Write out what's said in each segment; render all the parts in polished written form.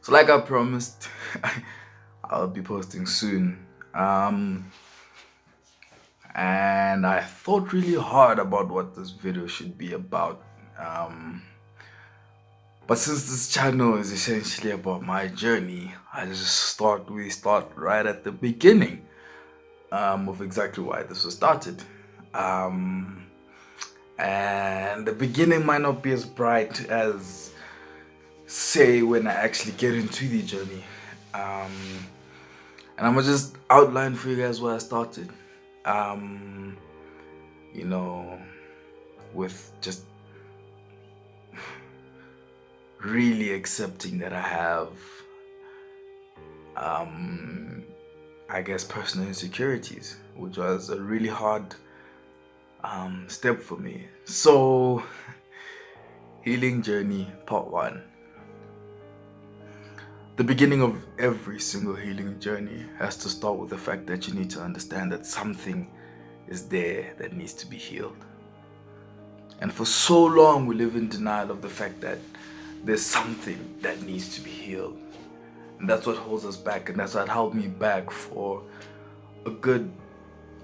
So like I promised, I'll be posting soon. And I thought really hard about what this video should be about. But since this channel is essentially about my journey, we start right at the beginning of exactly why this was started. And the beginning might not be as bright as, say, when I actually get into the journey. And I'm gonna just outline for you guys where I started. You know, with just really accepting that I have, I guess, personal insecurities, which was a really hard step for me. So, healing journey, part 1. The beginning of every single healing journey has to start with the fact that you need to understand that something is there that needs to be healed. And for so long, we live in denial of the fact that there's something that needs to be healed. And that's what holds us back, and that's what held me back for a good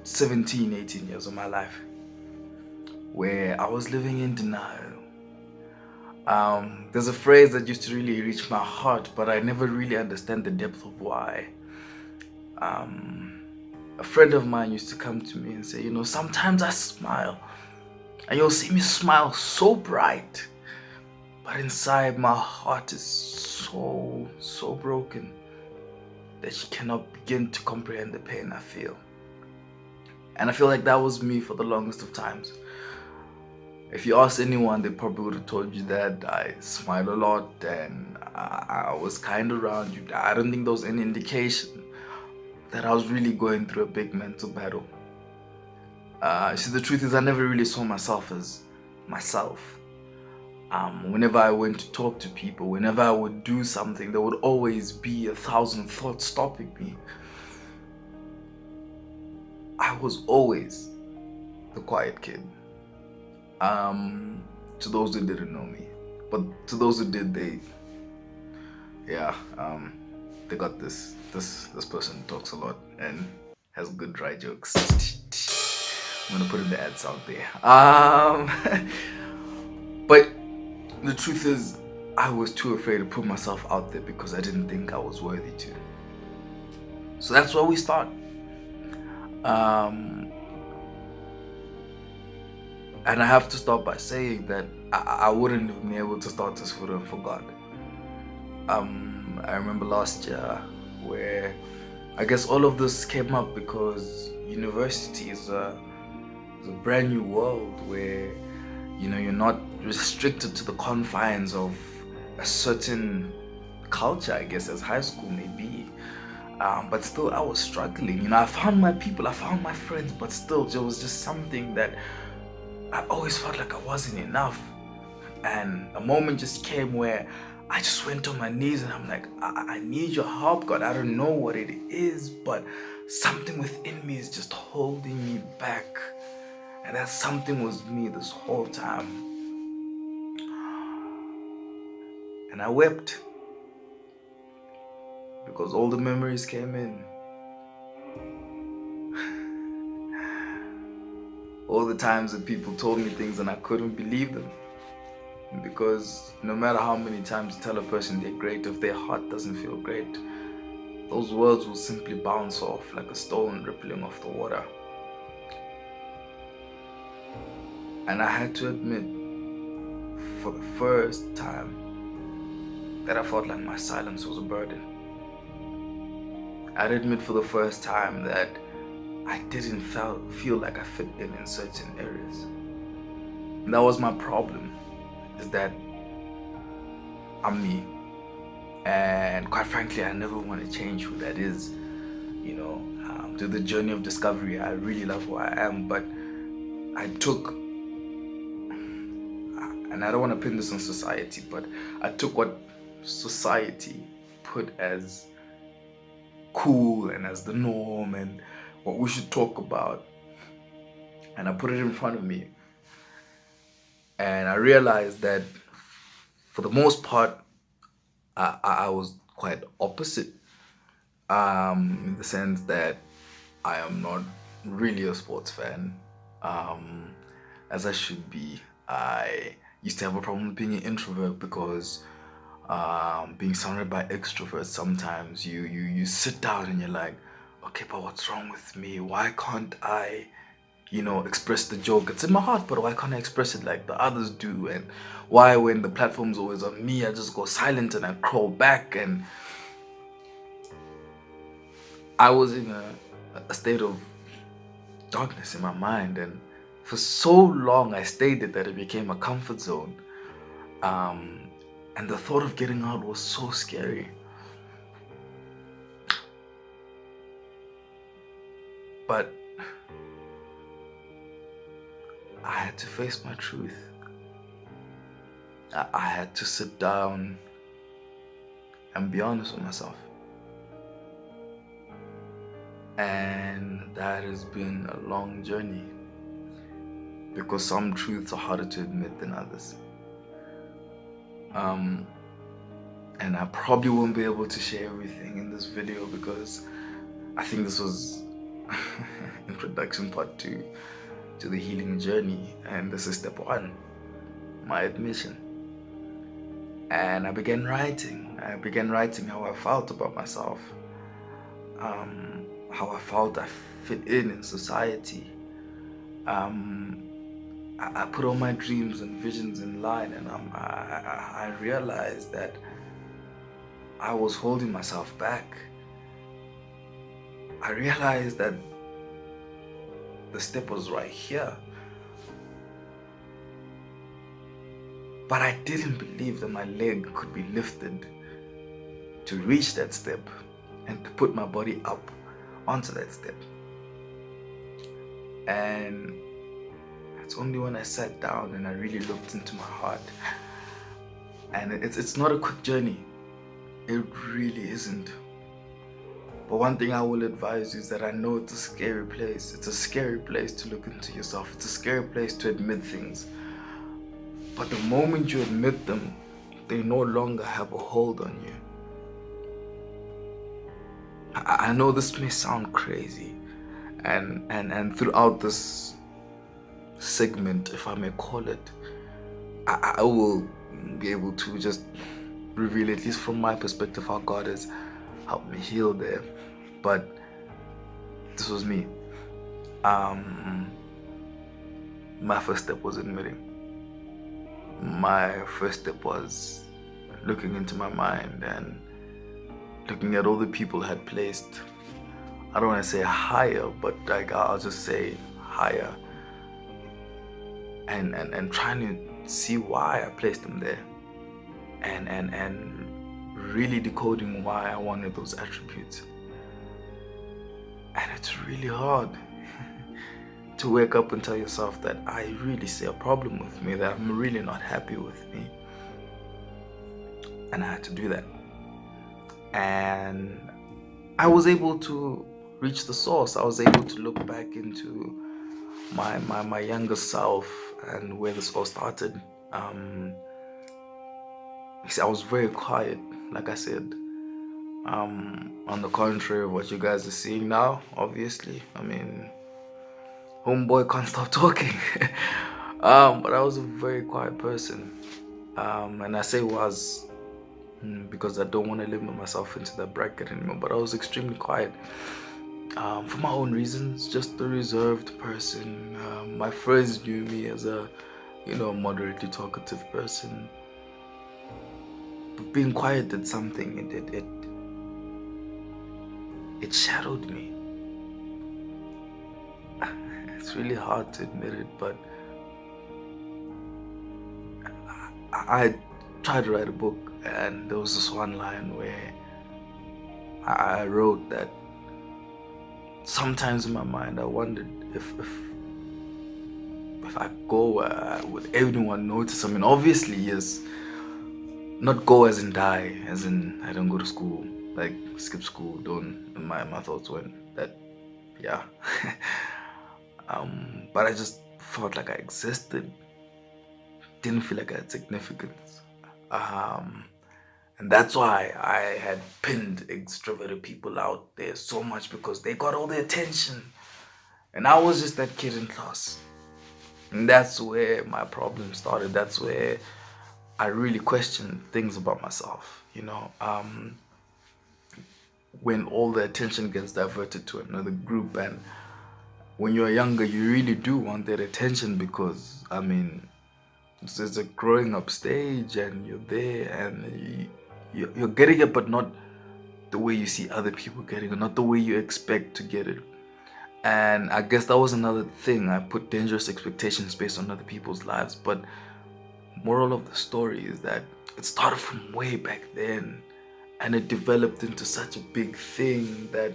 17, 18 years of my life, where I was living in denial. There's a phrase that used to really reach my heart, but I never really understand the depth of why. A friend of mine used to come to me and say, sometimes I smile, and you'll see me smile so bright, but inside my heart is so broken that she cannot begin to comprehend the pain I feel. And I feel like that was me for the longest of times. If you ask anyone, they probably would have told you that I smile a lot and I was kind around you. I don't think there was any indication that I was really going through a big mental battle. See, the truth is I never really saw myself as myself. Whenever I went to talk to people, whenever I would do something, there would always be 1,000 thoughts stopping me. I was always the quiet kid. To those who didn't know me, but to those who did, they got this person talks a lot and has good dry jokes. I'm gonna put in the ads out there. But the truth is, I was too afraid to put myself out there because I didn't think I was worthy to. So that's where we start. And I have to start by saying that I wouldn't have been able to start this video for God. I remember last year where I guess all of this came up because university is a brand new world where you're not restricted to the confines of a certain culture, I guess, as high school may be. But still I was struggling. I found my people, I found my friends, but still there was just something that I always felt like I wasn't enough. And a moment just came where I just went on my knees and I'm like, I need your help, God. I don't know what it is, but something within me is just holding me back. And that something was me this whole time. And I wept because all the memories came in. All the times that people told me things and I couldn't believe them. Because no matter how many times you tell a person they're great, if their heart doesn't feel great, those words will simply bounce off like a stone rippling off the water. And I had to admit, for the first time, that I felt like my silence was a burden. I'd admit for the first time that I didn't feel like I fit in certain areas. And that was my problem, is that I'm me. And quite frankly, I never want to change who that is. Through the journey of discovery, I really love who I am, but I took, and I don't want to pin this on society, but I took what society put as cool and as the norm and what we should talk about, and I put it in front of me, and I realized that for the most part I was quite opposite, in the sense that I am not really a sports fan, um, as I should be. I used to have a problem with being an introvert because, being surrounded by extroverts, sometimes you sit down and you're like, okay, but what's wrong with me? Why can't I, express the joke? It's in my heart, but why can't I express it like the others do? And why, when the platform's always on me, I just go silent and I crawl back? And I was in a state of darkness in my mind, and for so long I stayed it that it became a comfort zone. Um, and the thought of getting out was so scary. But I had to face my truth. I had to sit down and be honest with myself. And that has been a long journey, because some truths are harder to admit than others. And I probably won't be able to share everything in this video, because I think this was introduction part 2 to the healing journey, and this is step 1, my admission. And I began writing how I felt about myself, how I felt I fit in society. I put all my dreams and visions in line, and I realized that I was holding myself back. I realized that the step was right here, but I didn't believe that my leg could be lifted to reach that step and to put my body up onto that step. And it's only when I sat down and I really looked into my heart, and it's not a quick journey. It really isn't. But one thing I will advise you is that I know it's a scary place. It's a scary place to look into yourself. It's a scary place to admit things. But the moment you admit them, they no longer have a hold on you. I know this may sound crazy, and throughout this segment, if I may call it, I will be able to just reveal, at least from my perspective, how God has helped me heal there. But this was me. My first step was admitting. My first step was looking into my mind and looking at all the people I had placed, I don't want to say higher, but like I'll just say higher, and trying to see why I placed them there, and really decoding why I wanted those attributes. And it's really hard to wake up and tell yourself that I really see a problem with me, that I'm really not happy with me. And I had to do that. And I was able to reach the source. I was able to look back into my younger self and where this all started. I was very quiet, like I said. On the contrary of what you guys are seeing now, obviously. I mean, homeboy can't stop talking. But I was a very quiet person. And I say was because I don't want to limit myself into that bracket anymore. But I was extremely quiet. For my own reasons, just a reserved person. My friends knew me as a, moderately talkative person. But being quiet did something. It shadowed me. It's really hard to admit it, but I tried to write a book, and there was this one line where I wrote that sometimes in my mind I wondered if I go, would anyone notice? I mean, obviously yes. Not go as in die, as in I don't go to school, like skip school. Don't. My thoughts went that, yeah. But I just felt like I existed. Didn't feel like I had significance. And that's why I had pinned extroverted people out there so much, because they got all the attention. And I was just that kid in class. And that's where my problem started. That's where I really questioned things about myself, when all the attention gets diverted to another group. And when you're younger, you really do want that attention, because, it's a growing up stage and you're there and you're getting it, but not the way you see other people getting it, not the way you expect to get it. And I guess that was another thing. I put dangerous expectations based on other people's lives. But moral of the story is that it started from way back then, and it developed into such a big thing that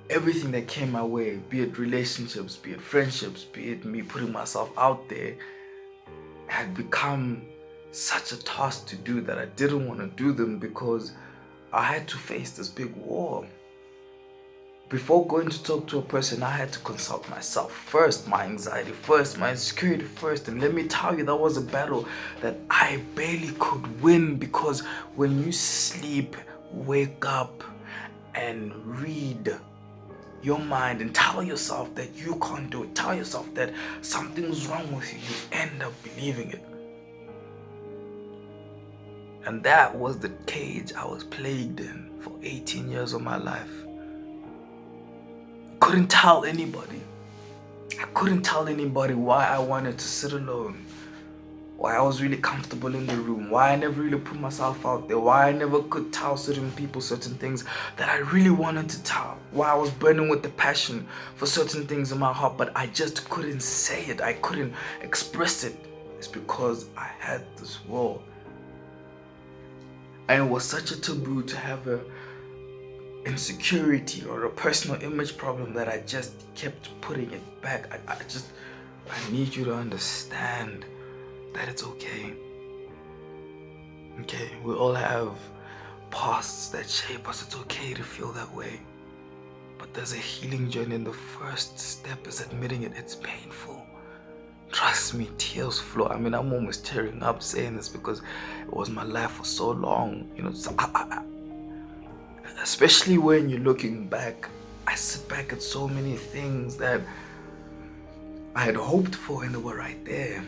everything that came my way, be it relationships, be it friendships, be it me putting myself out there, had become such a task to do that I didn't want to do them, because I had to face this big wall. Before going to talk to a person, I had to consult myself first, my anxiety first, my insecurity first. And let me tell you, that was a battle that I barely could win, because when you sleep, wake up and read your mind and tell yourself that you can't do it, tell yourself that something's wrong with you, you end up believing it. And that was the cage I was plagued in for 18 years of my life. Couldn't tell anybody. I couldn't tell anybody why I wanted to sit alone, why I was really comfortable in the room, why I never really put myself out there, why I never could tell certain people certain things that I really wanted to tell, why I was burning with the passion for certain things in my heart, but I just couldn't say it, I couldn't express it. It's because I had this wall. And it was such a taboo to have a insecurity or a personal image problem that I just kept putting it back. I need you to understand that it's okay. Okay, we all have pasts that shape us. It's okay to feel that way. But there's a healing journey, and the first step is admitting it. It's painful. Trust me, tears flow. I'm almost tearing up saying this, because it was my life for so long. So especially when you're looking back, I sit back at so many things that I had hoped for, and they were right there.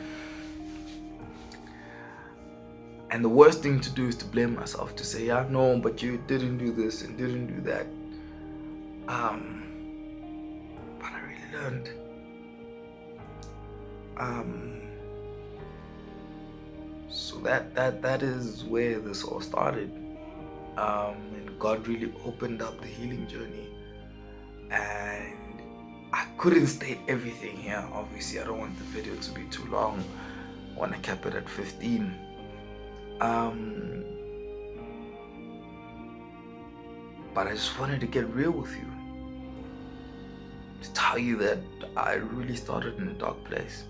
And the worst thing to do is to blame myself, to say, yeah, no, but you didn't do this and didn't do that. But I really learned. So that is where this all started. And God really opened up the healing journey, and I couldn't state everything here. Obviously, I don't want the video to be too long. I want to cap it at 15. But I just wanted to get real with you, to tell you that I really started in a dark place,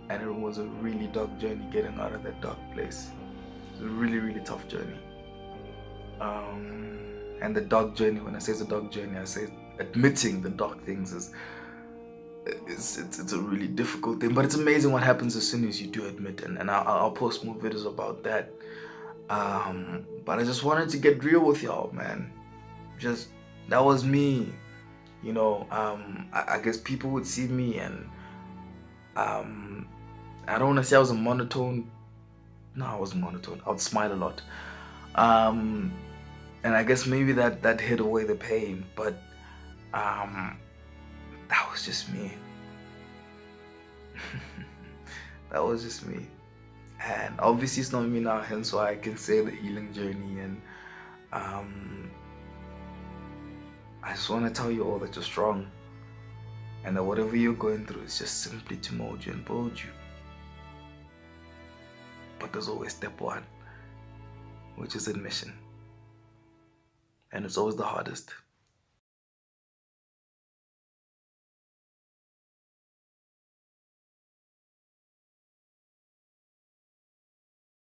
and it was a really dark journey getting out of that dark place. It's a really, really tough journey. And the dark journey, when I say it's a dark journey, I say admitting the dark things it's a really difficult thing. But it's amazing what happens as soon as you do admit, and I'll post more videos about that. But I just wanted to get real with y'all, man. Just, that was me. I guess people would see me, and I don't want to say I was a monotone. No, I wasn't monotone. I would smile a lot. And I guess maybe that hid away the pain, but that was just me. That was just me. And obviously it's not me now, hence why I can say the healing journey. And I just want to tell you all that you're strong, and that whatever you're going through is just simply to mold you and build you. But there's always step one, which is admission. And it's always the hardest.